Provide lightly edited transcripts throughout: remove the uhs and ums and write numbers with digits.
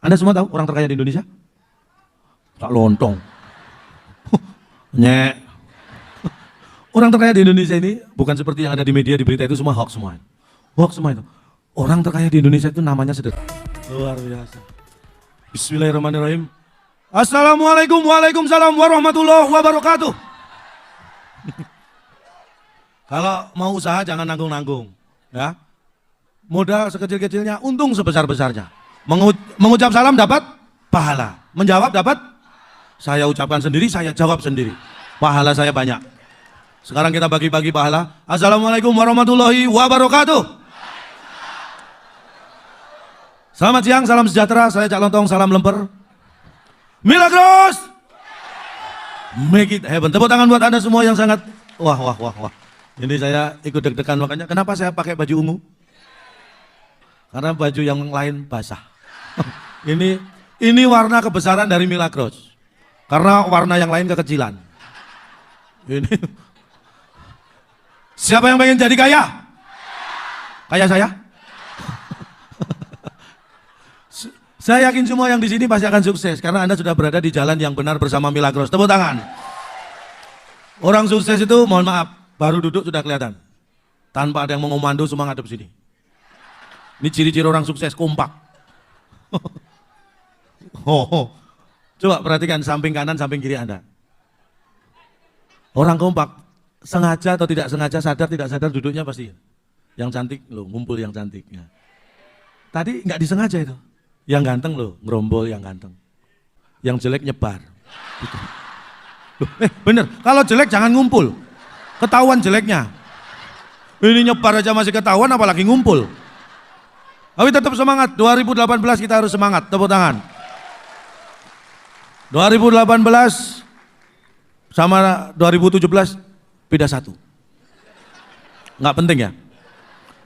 Anda semua tahu orang terkaya di Indonesia? Tak lontong. Nyek. Orang terkaya di Indonesia ini bukan seperti yang ada di media, di berita itu semua hoax semua. Hoax semua itu. Orang terkaya di Indonesia itu namanya sederhana. Luar biasa. Bismillahirrahmanirrahim. Assalamualaikum waalaikumsalam warahmatullahi wabarakatuh. Kalau mau usaha jangan nanggung-nanggung. Ya. Modal sekecil-kecilnya, untung sebesar-besarnya. Mengucap salam dapat pahala. Menjawab dapat. Saya ucapkan sendiri, saya jawab sendiri. Pahala saya banyak. Sekarang kita bagi-bagi pahala. Assalamualaikum warahmatullahi wabarakatuh. Selamat siang, salam sejahtera. Saya Cak Lontong, salam lemper. Milagros. Make it heaven. Tepuk tangan buat Anda semua yang sangat wah. Ini saya ikut deg-degan, makanya kenapa saya pakai baju ungu? Karena baju yang lain basah. Ini warna kebesaran dari Milagros. Karena warna yang lain kekecilan. Ini. Siapa yang pengen jadi kaya? Kaya saya? Saya yakin semua yang di sini pasti akan sukses karena Anda sudah berada di jalan yang benar bersama Milagros. Tepuk tangan. Orang sukses itu, mohon maaf, baru duduk sudah kelihatan. Tanpa ada yang mengomando, semua ngadep sini. Ini ciri-ciri orang sukses, kompak. Coba perhatikan samping kanan, samping kiri Anda. Orang kompak, sengaja atau tidak sengaja, sadar tidak sadar duduknya pasti. Yang cantik loh, ngumpul yang cantik. Ya. Tadi nggak disengaja itu. Yang ganteng loh, ngerombol yang ganteng. Yang jelek nyebar. Gitu. Loh, bener, kalau jelek jangan ngumpul. Ketahuan jeleknya. Ini nyebar aja masih ketahuan apalagi ngumpul. Tapi tetap semangat, 2018 kita harus semangat, tepuk tangan. 2018 sama 2017 beda satu. Nggak penting ya.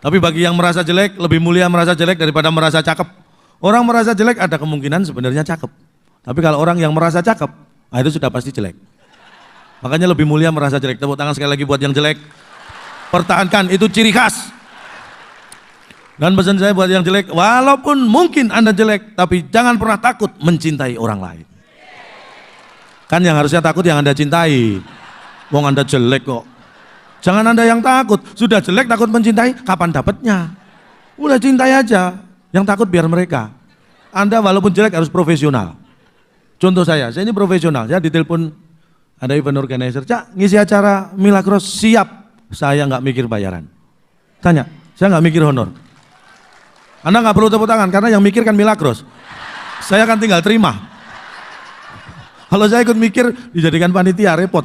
Tapi bagi yang merasa jelek, lebih mulia merasa jelek daripada merasa cakep. Orang merasa jelek ada kemungkinan sebenarnya cakep. Tapi kalau orang yang merasa cakep, nah itu sudah pasti jelek. Makanya lebih mulia merasa jelek. Tepuk tangan sekali lagi buat yang jelek. Pertahankan, itu ciri khas. Dan pesan saya buat yang jelek, walaupun mungkin Anda jelek, tapi jangan pernah takut mencintai orang lain. Kan yang harusnya takut yang Anda cintai. Wong Anda jelek kok. Jangan Anda yang takut. Sudah jelek takut mencintai, kapan dapatnya? Udah cintai aja. Yang takut biar mereka. Anda walaupun jelek harus profesional. Contoh saya ini profesional. Saya ditelepon ada event organizer. Cak, ngisi acara Milagros siap. Saya nggak mikir bayaran. Tanya, saya nggak mikir honor. Anda nggak perlu tepuk tangan karena yang mikir kan Milagros. Saya akan tinggal terima. Kalau saya ikut mikir dijadikan panitia repot.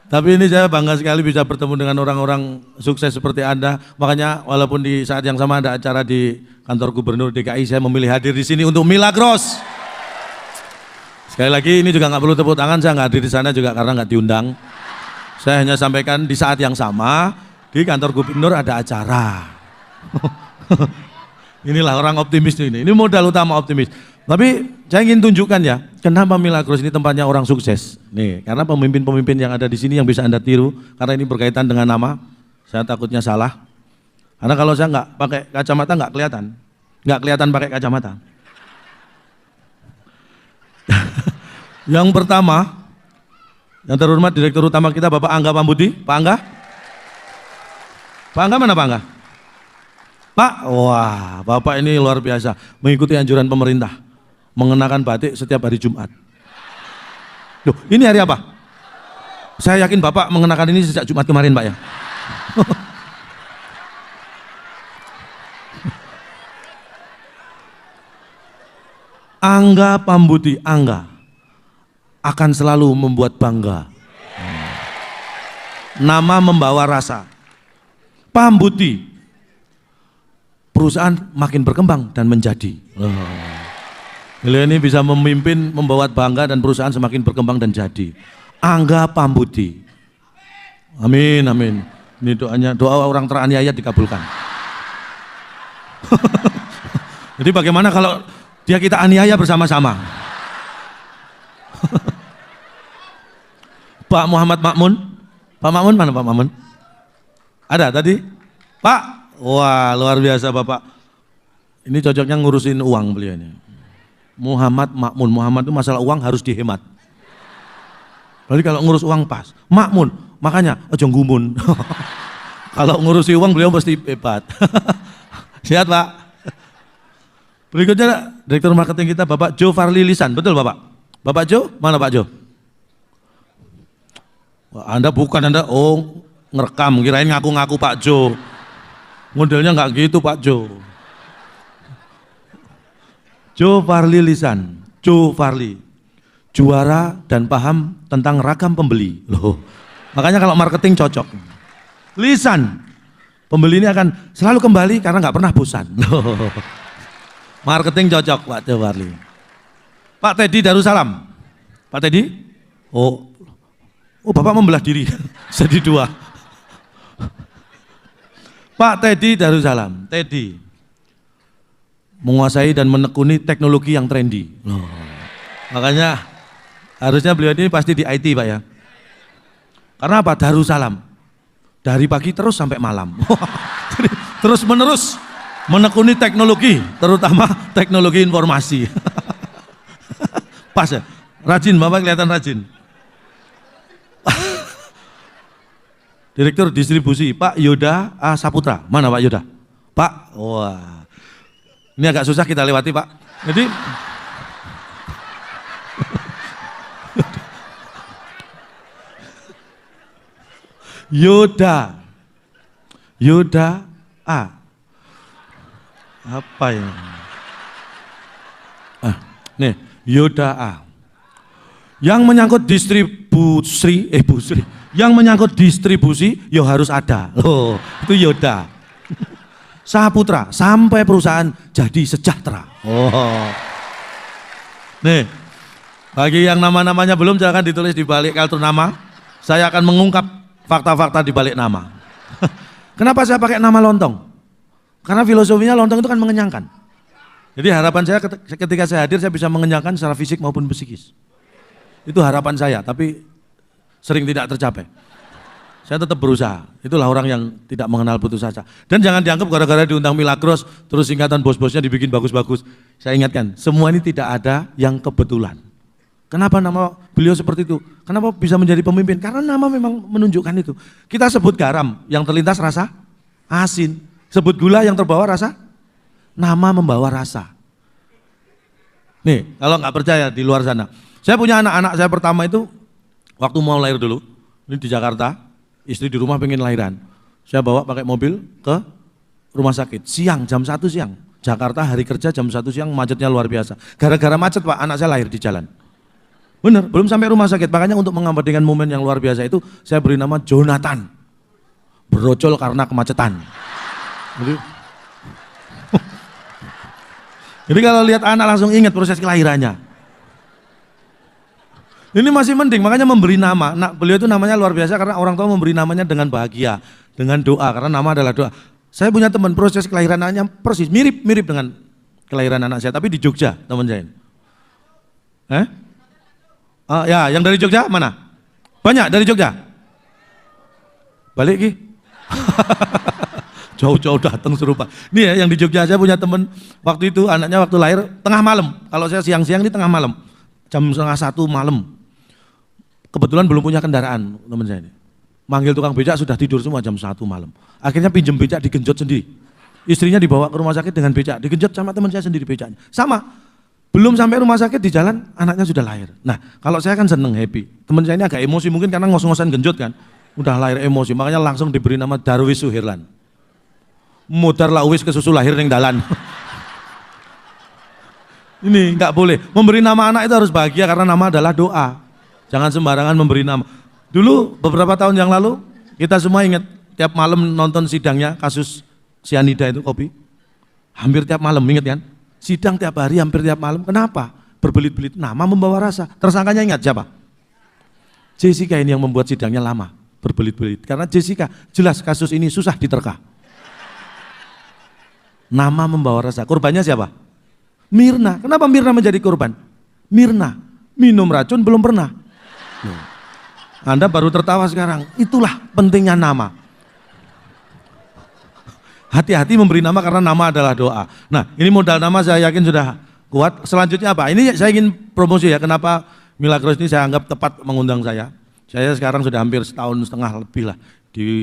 Tapi ini saya bangga sekali bisa bertemu dengan orang-orang sukses seperti Anda. Makanya walaupun di saat yang sama ada acara di kantor Gubernur DKI, saya memilih hadir di sini untuk Milagros. Sekali lagi ini juga nggak perlu tepuk tangan, saya nggak hadir di sana juga karena nggak diundang. Saya hanya sampaikan di saat yang sama di kantor Gubernur ada acara. Inilah orang optimis ini modal utama optimis. Tapi saya ingin tunjukkan ya, kenapa Milagros ini tempatnya orang sukses. Nih, karena pemimpin-pemimpin yang ada di sini yang bisa Anda tiru, karena ini berkaitan dengan nama, saya takutnya salah. Karena kalau saya nggak pakai kacamata nggak kelihatan pakai kacamata. Yang pertama, yang terhormat Direktur Utama kita Bapak Angga Pambudi. Pak Angga? Pak Angga mana Pak Angga? Pak, wah Bapak ini luar biasa, mengikuti anjuran pemerintah, mengenakan batik setiap hari Jumat. Loh, ini hari apa? Saya yakin Bapak mengenakan ini sejak Jumat kemarin Pak ya. Angga Pambudi, Angga akan selalu membuat bangga. Nama membawa rasa. Pambudi, perusahaan makin berkembang dan menjadi. Beliau ini bisa memimpin, membawa bangga dan perusahaan semakin berkembang dan jadi. Angga Pambudi. Amin, amin. Ini doanya, doa orang teraniaya dikabulkan. Jadi bagaimana kalau dia kita aniaya bersama-sama? Pak Muhammad Makmun. Pak Makmun mana Pak Makmun? Ada tadi? Pak, wah luar biasa Bapak. Ini cocoknya ngurusin uang beliau ini. Muhammad Makmun. Muhammad itu masalah uang harus dihemat. Berarti kalau ngurus uang pas. Makmun, makanya ojo gumun. Kalau ngurusi uang beliau pasti hebat. Sehat Pak. Berikutnya Direktur Marketing kita Bapak Jo Farli Lisan. Betul Bapak? Bapak Jo? Mana Pak Jo? Wah, Anda bukan, Anda ngerekam, kirain ngaku-ngaku Pak Jo. Modelnya nggak gitu Pak Jo. Jo Farli Lisan, Jo Farli, juara dan paham tentang ragam pembeli. Loh, makanya kalau marketing cocok. Lisan, pembeli ini akan selalu kembali karena nggak pernah bosan. Loh, marketing cocok Pak Jo Farli. Pak Teddy Darussalam, Pak Teddy, oh Bapak membelah diri, jadi dua. Pak Teddy Darussalam, Teddy menguasai dan menekuni teknologi yang trendy. Loh. Makanya harusnya beliau ini pasti di IT Pak ya. Karena apa? Darussalam. Dari pagi terus sampai malam. Terus menerus menekuni teknologi, terutama teknologi informasi. Pas ya? Rajin, Bapak kelihatan rajin. Direktur distribusi Pak Yoda A. Saputra. Mana Pak Yoda? Pak, wah. Ini agak susah kita lewati Pak. Jadi Yoda A. Apa ya? Nih, Yoda A. Yang menyangkut distribusi, yang menyangkut distribusi, ya harus ada. Loh, itu Yoda. Saputra, sampai perusahaan jadi sejahtera. Oh. Nih, bagi yang nama-namanya belum, jangan ditulis di balik kartu nama. Saya akan mengungkap fakta-fakta di balik nama. Kenapa saya pakai nama lontong? Karena filosofinya lontong itu kan mengenyangkan. Jadi harapan saya ketika saya hadir, saya bisa mengenyangkan secara fisik maupun psikis. Itu harapan saya, tapi sering tidak tercapai. Saya tetap berusaha, itulah orang yang tidak mengenal putus asa. Dan jangan dianggap gara-gara diundang Milagros, terus singkatan bos-bosnya dibikin bagus-bagus. Saya ingatkan, semua ini tidak ada yang kebetulan. Kenapa nama beliau seperti itu? Kenapa bisa menjadi pemimpin? Karena nama memang menunjukkan itu. Kita sebut garam, yang terlintas rasa asin. Sebut gula, yang terbawa rasa, nama membawa rasa. Nih, kalau nggak percaya di luar sana. Saya punya anak-anak saya pertama itu, waktu mau lahir dulu, ini di Jakarta, istri di rumah pengen lahiran. Saya bawa pakai mobil ke rumah sakit, siang, jam 1 siang. Jakarta hari kerja jam 1 siang, macetnya luar biasa. Gara-gara macet Pak, anak saya lahir di jalan. Bener, belum sampai rumah sakit. Makanya untuk mengabadikan momen yang luar biasa itu, saya beri nama Jonathan. Berocol karena kemacetan. Jadi kalau lihat anak langsung ingat proses kelahirannya. Ini masih mending, makanya memberi nama. Nah, beliau itu namanya luar biasa karena orang tua memberi namanya dengan bahagia, dengan doa, karena nama adalah doa. Saya punya teman proses kelahiran anaknya persis, mirip dengan kelahiran anak saya, tapi di Jogja teman saya. Ya, yang dari Jogja mana? Banyak dari Jogja? Balik Ki? Jauh-jauh datang serupa. Ini ya yang di Jogja, saya punya teman waktu itu anaknya waktu lahir tengah malam. Kalau saya siang-siang ini tengah malam, jam 12:30 malam. Kebetulan belum punya kendaraan teman saya ini. Manggil tukang becak sudah tidur semua jam 1 malam. Akhirnya pinjem becak digenjot sendiri. Istrinya dibawa ke rumah sakit dengan becak, digenjot sama teman saya sendiri becaknya. Sama, belum sampai rumah sakit di jalan anaknya sudah lahir. Nah kalau saya kan seneng happy. Teman saya ini agak emosi mungkin karena ngos-ngosan genjot kan. Udah lahir emosi, makanya langsung diberi nama Darwis Suherlan. Mudar lawis ke susu lahir ning dalan. Ini nggak boleh. Memberi nama anak itu harus bahagia karena nama adalah doa. Jangan sembarangan memberi nama. Dulu beberapa tahun yang lalu kita semua ingat tiap malam nonton sidangnya kasus sianida itu kopi. Hampir tiap malam ingat kan? Sidang tiap hari hampir tiap malam. Kenapa? Berbelit-belit nama membawa rasa. Tersangkanya ingat siapa? Jessica ini yang membuat sidangnya lama, berbelit-belit. Karena Jessica jelas kasus ini susah diterka. Nama membawa rasa. Korbannya siapa? Mirna. Kenapa Mirna menjadi korban? Mirna minum racun belum pernah. Anda baru tertawa sekarang. Itulah pentingnya nama. Hati-hati memberi nama karena nama adalah doa. Nah, ini modal nama saya yakin sudah kuat. Selanjutnya apa? Ini saya ingin promosi ya, kenapa Milagros ini saya anggap tepat mengundang saya. Saya sekarang sudah hampir setahun setengah lebih lah,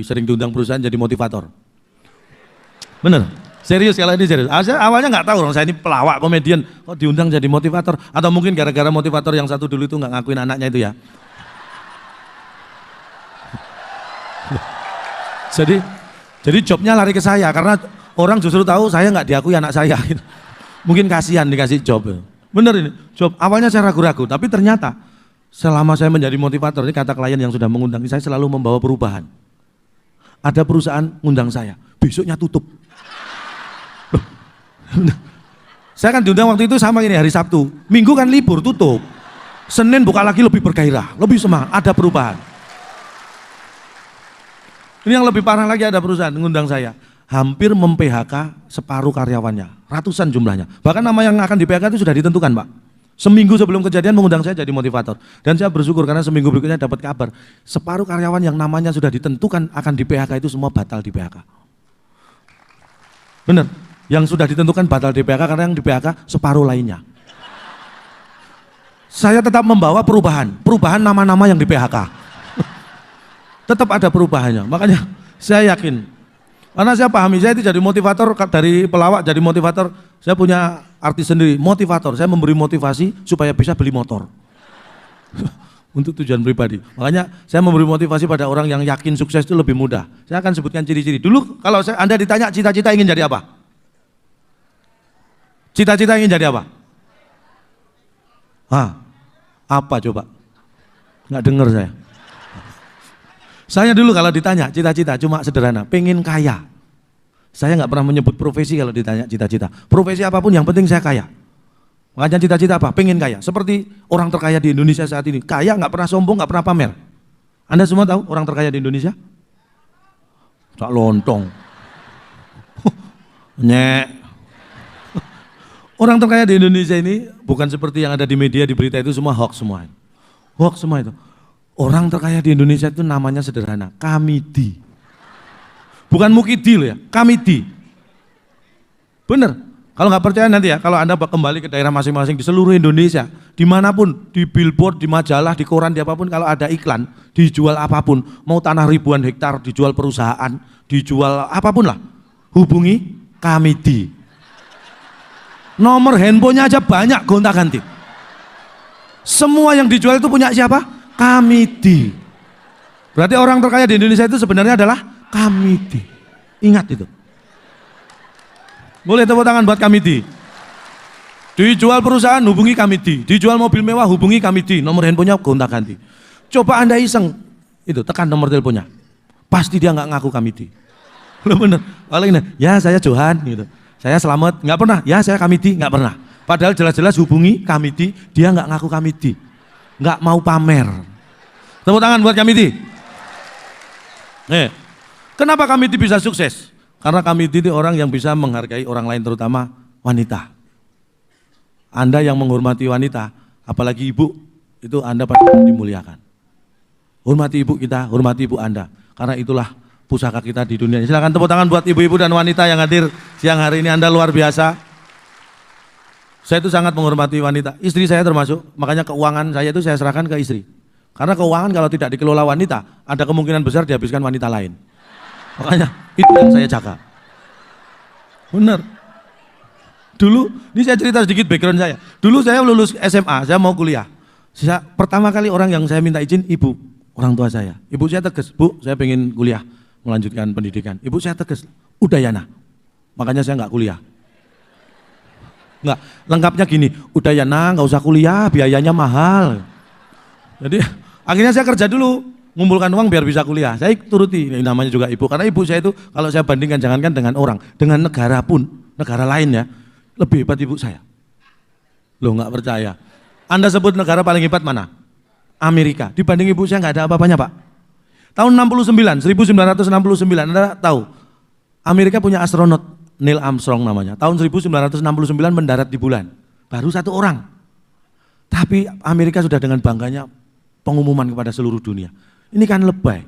sering diundang perusahaan jadi motivator. Bener, serius kalau ini serius. Saya awalnya nggak tahu, saya ini pelawak komedian, kok diundang jadi motivator. Atau mungkin gara-gara motivator yang satu dulu itu nggak ngakuin anaknya itu ya. Jadi jobnya lari ke saya karena orang justru tahu saya nggak diakui anak saya. Mungkin kasihan dikasih job. Bener ini, job awalnya saya ragu-ragu, tapi ternyata selama saya menjadi motivator, ini kata klien yang sudah mengundang, saya selalu membawa perubahan. Ada perusahaan ngundang saya, besoknya tutup. Saya kan diundang waktu itu sama ini hari Sabtu, Minggu kan libur tutup, Senin buka lagi lebih bergairah, lebih semangat, ada perubahan. Ini yang lebih parah lagi, ada perusahaan ngundang saya, hampir mem-PHK separuh karyawannya, ratusan jumlahnya. Bahkan nama yang akan di-PHK itu sudah ditentukan, Pak. Seminggu sebelum kejadian mengundang saya jadi motivator. Dan saya bersyukur karena seminggu berikutnya dapat kabar, separuh karyawan yang namanya sudah ditentukan akan di-PHK itu semua batal di-PHK. Benar, yang sudah ditentukan batal di-PHK karena yang di-PHK separuh lainnya. Saya tetap membawa perubahan nama-nama yang di-PHK. Tetap ada perubahannya, makanya saya yakin. Karena saya pahami, saya itu jadi motivator, dari pelawak jadi motivator, saya punya arti sendiri, motivator, saya memberi motivasi supaya bisa beli motor. Untuk tujuan pribadi. Makanya saya memberi motivasi pada orang yang yakin sukses itu lebih mudah. Saya akan sebutkan ciri-ciri. Dulu kalau Anda ditanya cita-cita ingin jadi apa? Cita-cita ingin jadi apa? Apa coba? Nggak dengar saya. Saya dulu kalau ditanya cita-cita cuma sederhana, pengen kaya. Saya nggak pernah menyebut profesi kalau ditanya cita-cita. Profesi apapun yang penting saya kaya. Makanya cita-cita apa? Pengen kaya. Seperti orang terkaya di Indonesia saat ini. Kaya nggak pernah sombong, nggak pernah pamer. Anda semua tahu orang terkaya di Indonesia? Cak lontong. Nyek. Orang terkaya di Indonesia ini bukan seperti yang ada di media, di berita itu semua hoax semua. Hoax semua itu. Orang terkaya di Indonesia itu namanya sederhana, Kamidi. Bukan Mukidi loh ya, Kamidi. Bener, kalau nggak percaya nanti ya, kalau Anda kembali ke daerah masing-masing di seluruh Indonesia, dimanapun, di billboard, di majalah, di koran, di apapun, kalau ada iklan, dijual apapun, mau tanah ribuan hektar, dijual perusahaan, dijual apapun lah, hubungi Kamidi. Nomor handphonenya aja banyak gonta-ganti. Semua yang dijual itu punya siapa? Kamidi. Berarti orang terkaya di Indonesia itu sebenarnya adalah Kamidi. Ingat itu. Boleh tepuk tangan buat Kamidi. Dijual perusahaan hubungi Kamidi, dijual mobil mewah hubungi Kamidi, nomor handphonenya gonta-ganti. Coba Anda iseng, itu tekan nomor teleponnya. Pasti dia nggak ngaku Kamidi. Loh bener. Paling ya saya Johan gitu. Saya Selamat, nggak pernah. Ya saya Kamidi, nggak pernah. Padahal jelas-jelas hubungi Kamidi, dia nggak ngaku Kamidi. Nggak mau pamer. Tepuk tangan buat Kamidi. Kenapa Kamidi bisa sukses? Karena Kamidi itu orang yang bisa menghargai orang lain, terutama wanita. Anda yang menghormati wanita, apalagi ibu, itu Anda pasti dimuliakan. Hormati ibu kita, hormati ibu Anda. Karena itulah pusaka kita di dunia. Silakan tepuk tangan buat ibu-ibu dan wanita yang hadir siang hari ini. Anda luar biasa. Saya itu sangat menghormati wanita, istri saya termasuk, makanya keuangan saya itu saya serahkan ke istri. Karena keuangan kalau tidak dikelola wanita, ada kemungkinan besar dihabiskan wanita lain. Makanya itu yang saya jaga. Benar. Dulu, ini saya cerita sedikit background saya. Dulu saya lulus SMA, saya mau kuliah. Pertama kali orang yang saya minta izin, ibu, orang tua saya. Ibu saya tegas, Bu, saya pengen kuliah, melanjutkan pendidikan. Ibu saya tegas, udah Yana. Makanya saya nggak kuliah. Enggak, lengkapnya gini, udah ya nggak usah kuliah, biayanya mahal. Jadi akhirnya saya kerja dulu, ngumpulkan uang biar bisa kuliah. Saya turuti, ini namanya juga ibu, karena ibu saya itu kalau saya bandingkan jangankan dengan orang, dengan negara pun, negara lain ya, lebih hebat ibu saya. Loh nggak percaya. Anda sebut negara paling hebat mana? Amerika. Dibanding ibu saya nggak ada apa-apanya Pak. Tahun 1969, Anda tahu, Amerika punya astronot, Neil Armstrong namanya, tahun 1969 mendarat di bulan, baru satu orang. Tapi Amerika sudah dengan bangganya pengumuman kepada seluruh dunia. Ini kan lebay.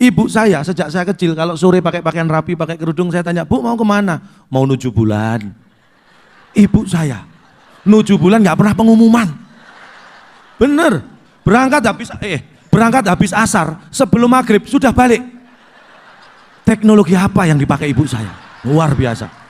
Ibu saya sejak saya kecil kalau sore pakai pakaian rapi, pakai kerudung, saya tanya, Bu mau kemana? Mau 7 bulan. Ibu saya 7 bulan nggak pernah pengumuman. Bener, berangkat habis asar, sebelum maghrib sudah balik. Teknologi apa yang dipakai ibu saya? Luar biasa.